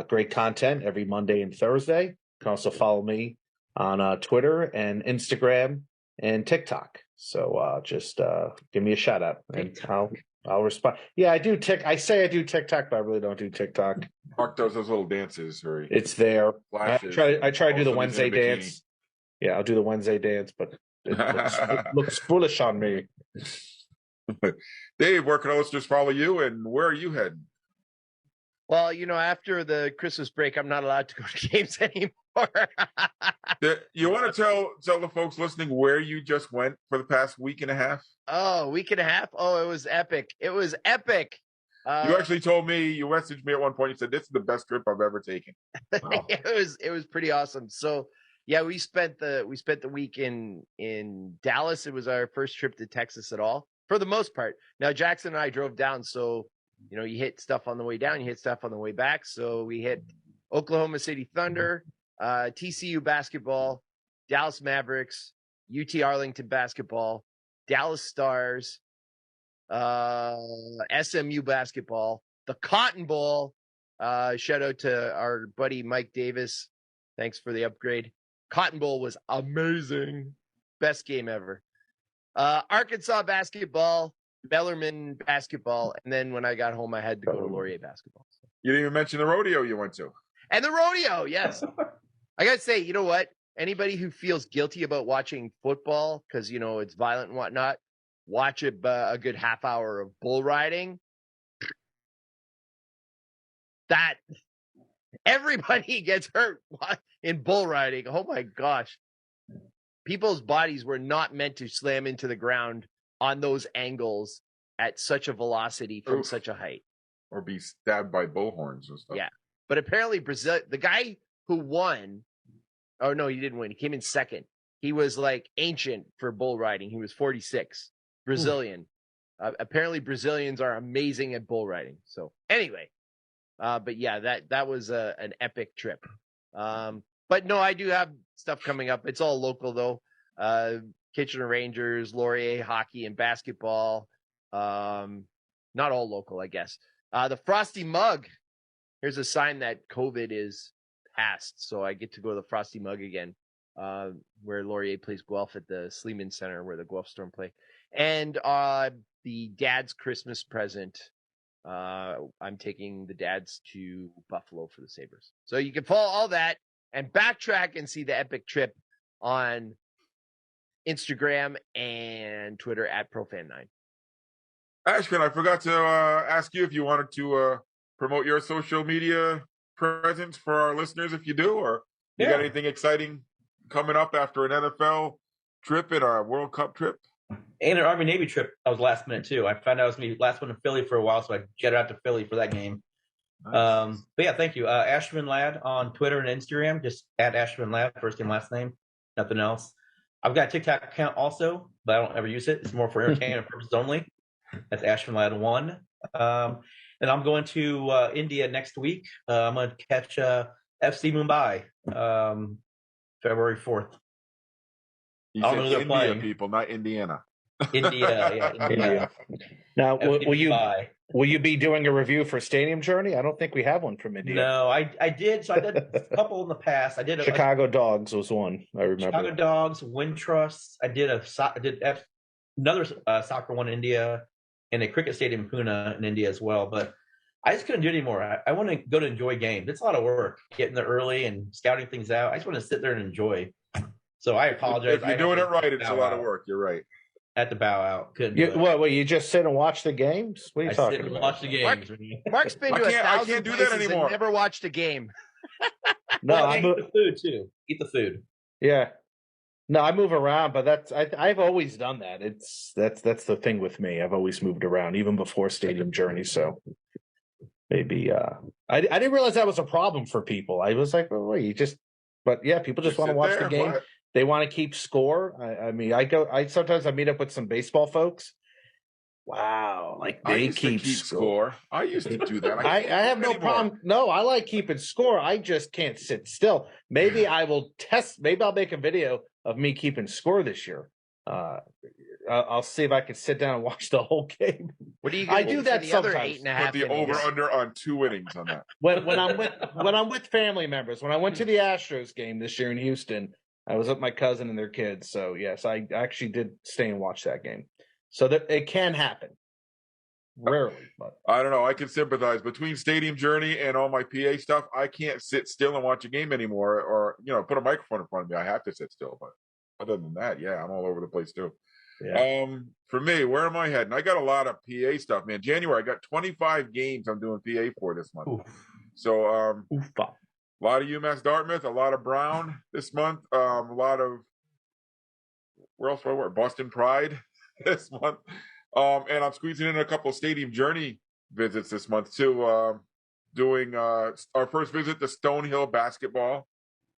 Great content every Monday and Thursday. You can also follow me on Twitter and Instagram and TikTok. So just give me a shout out and I'll respond. Yeah, I do I say I do TikTok, but I really don't do TikTok. Mark does those little dances. It's there. Flashes. I try to do the Also, he's in Wednesday a bikini. dance. Yeah, I'll do the Wednesday dance, but it looks foolish on me. Dave, where can our listeners follow you, and where are you heading? Well, after the Christmas break, I'm not allowed to go to games anymore. You want to tell the folks listening where you just went for the past week and a half? Oh, week and a half. Oh, it was epic. It was epic. You actually told me, you messaged me at one point. You said, "This is the best trip I've ever taken." Wow. It was pretty awesome. So yeah, we spent the week in Dallas. It was our first trip to Texas at all, for the most part. Now Jackson and I drove down, so you hit stuff on the way down, you hit stuff on the way back. So we hit Oklahoma City Thunder, TCU basketball, Dallas Mavericks, UT Arlington basketball, Dallas Stars, SMU basketball, the Cotton Bowl. Shout out to our buddy Mike Davis. Thanks for the upgrade. Cotton Bowl was amazing. Best game ever. Arkansas basketball, Bellarmine basketball, and then when I got home, I had to go to Laurier basketball. You didn't even mention the rodeo you went to. And the rodeo, yes. I got to say, you know what? Anybody who feels guilty about watching football because, it's violent and whatnot, watch a good half hour of bull riding. That everybody gets hurt in bull riding. Oh my gosh. People's bodies were not meant to slam into the ground on those angles at such a velocity from such a height. Or be stabbed by bullhorns and stuff. Yeah. But apparently Brazil, the guy who won, oh no, he didn't win. He came in second. He was like ancient for bull riding. He was 46, Brazilian. Apparently, Brazilians are amazing at bull riding. So anyway, but yeah, that was an epic trip. But no, I do have stuff coming up. It's all local though. Kitchener Rangers, Laurier hockey and basketball. Not all local, I guess. The Frosty Mug. Here's a sign that COVID is past, so I get to go to the Frosty Mug again, where Laurier plays Guelph at the Sleeman Center, where the Guelph Storm play. And the dad's Christmas present. I'm taking the dads to Buffalo for the Sabres. So you can follow all that and backtrack and see the epic trip on Instagram and Twitter at ProFan9. Ashvin, I forgot to ask you if you wanted to promote your social media presence for our listeners, if you do, or you got anything exciting coming up after an NFL trip and a World Cup trip? And an Army Navy trip. That was last minute too. I found out I was going to be last one in Philly for a while, so I jetted out to Philly for that game. Nice. But yeah, thank you. Ashvin Lad on Twitter and Instagram, just at Ashvin Lad, first and last name, nothing else. I've got a TikTok account also, but I don't ever use it. It's more for entertainment purposes only. That's Ashvin Lad 1. And I'm going to India next week. I'm going to catch FC Mumbai February 4th. You said India playing. People, not Indiana. India. Now, will you be doing a review for Stadium Journey? I don't think we have one from India. No, I did. So I did a couple in the past. I did Chicago Dogs was one. I remember. Chicago Dogs, Wintrust. I did another soccer one in India, and a cricket stadium in Pune in India as well. But I just couldn't do it anymore. I want to go to enjoy games. It's a lot of work getting there early and scouting things out. I just want to sit there and enjoy. So I apologize. If you're doing it right, it's a lot of work. You're right. I had to bow out. Couldn't do it. What? You just sit and watch the games? What are you talking about? Watch the games. Mark's been to 1,000 places and never watched a game. No, I eat the food too. Eat the food. Yeah. No, I move around, but I've always done that. That's the thing with me. I've always moved around, even before Stadium Journey. So maybe I didn't realize that was a problem for people. I was like, well, but yeah, people just want to watch the game. They want to keep score. I mean, I sometimes meet up with some baseball folks. Wow, like they keep score. I used to do that. I have no problem. No, I like keeping score. I just can't sit still. Maybe I will test. Maybe I'll make a video of me keeping score this year. I'll see if I can sit down and watch the whole game. What do you? I do that sometimes. Put the over/under on 2 innings on that. When I'm with family members. When I went to the Astros game this year in Houston, I was with my cousin and their kids. So yes, I actually did stay and watch that game. So that it can happen. Rarely, but I don't know. I can sympathize between Stadium Journey and all my PA stuff. I can't sit still and watch a game anymore, or put a microphone in front of me. I have to sit still. But other than that, yeah, I'm all over the place too. Yeah. For me, where am I heading? I got a lot of PA stuff, man. January, I got 25 games I'm doing PA for this month. Oof. So a lot of UMass Dartmouth, a lot of Brown this month, a lot of where else do I work? Boston Pride this month. And I'm squeezing in a couple of Stadium Journey visits this month too. Doing our first visit to Stonehill basketball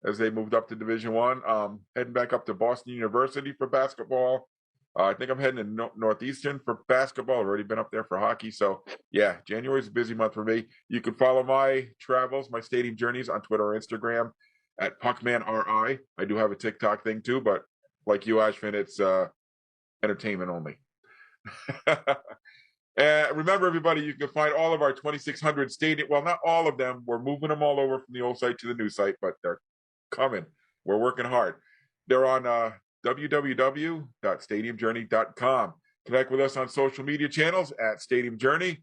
as they moved up to Division I. Heading back up to Boston University for basketball. I think I'm heading to Northeastern for basketball. I've already been up there for hockey. So yeah, January is a busy month for me. You can follow my travels, my Stadium Journeys on Twitter or Instagram at PuckmanRI. I do have a TikTok thing too, but like you, Ashvin, it's entertainment only. Remember, everybody, you can find all of our 2,600 stadium. Well, not all of them. We're moving them all over from the old site to the new site, but they're coming. We're working hard. They're on www.stadiumjourney.com. Connect with us on social media channels at Stadium Journey.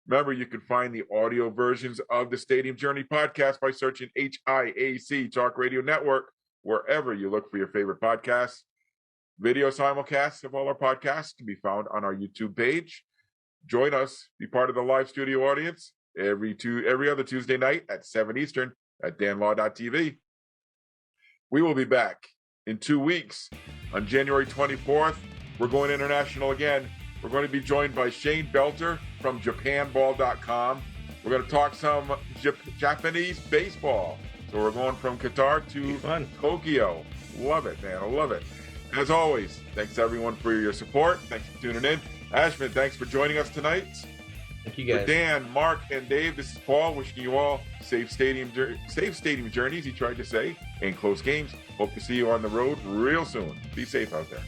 Remember, you can find the audio versions of the Stadium Journey podcast by searching HIAC Talk Radio Network wherever you look for your favorite podcasts. Video simulcasts of all our podcasts can be found on our YouTube page. Join us, be part of the live studio audience every other Tuesday night at 7 Eastern at danlaw.tv. We will be back in 2 weeks on January 24th. We're going international again. We're going to be joined by Shane Belter from JapanBall.com. We're going to talk some Japanese baseball. So we're going from Qatar to Tokyo. Love it, man. I love it. As always, thanks everyone for your support. Thanks for tuning in. Ashvin, thanks for joining us tonight. Thank you guys. For Dan, Mark, and Dave, this is Paul wishing you all safe stadium journeys, he tried to say, and close games. Hope to see you on the road real soon. Be safe out there.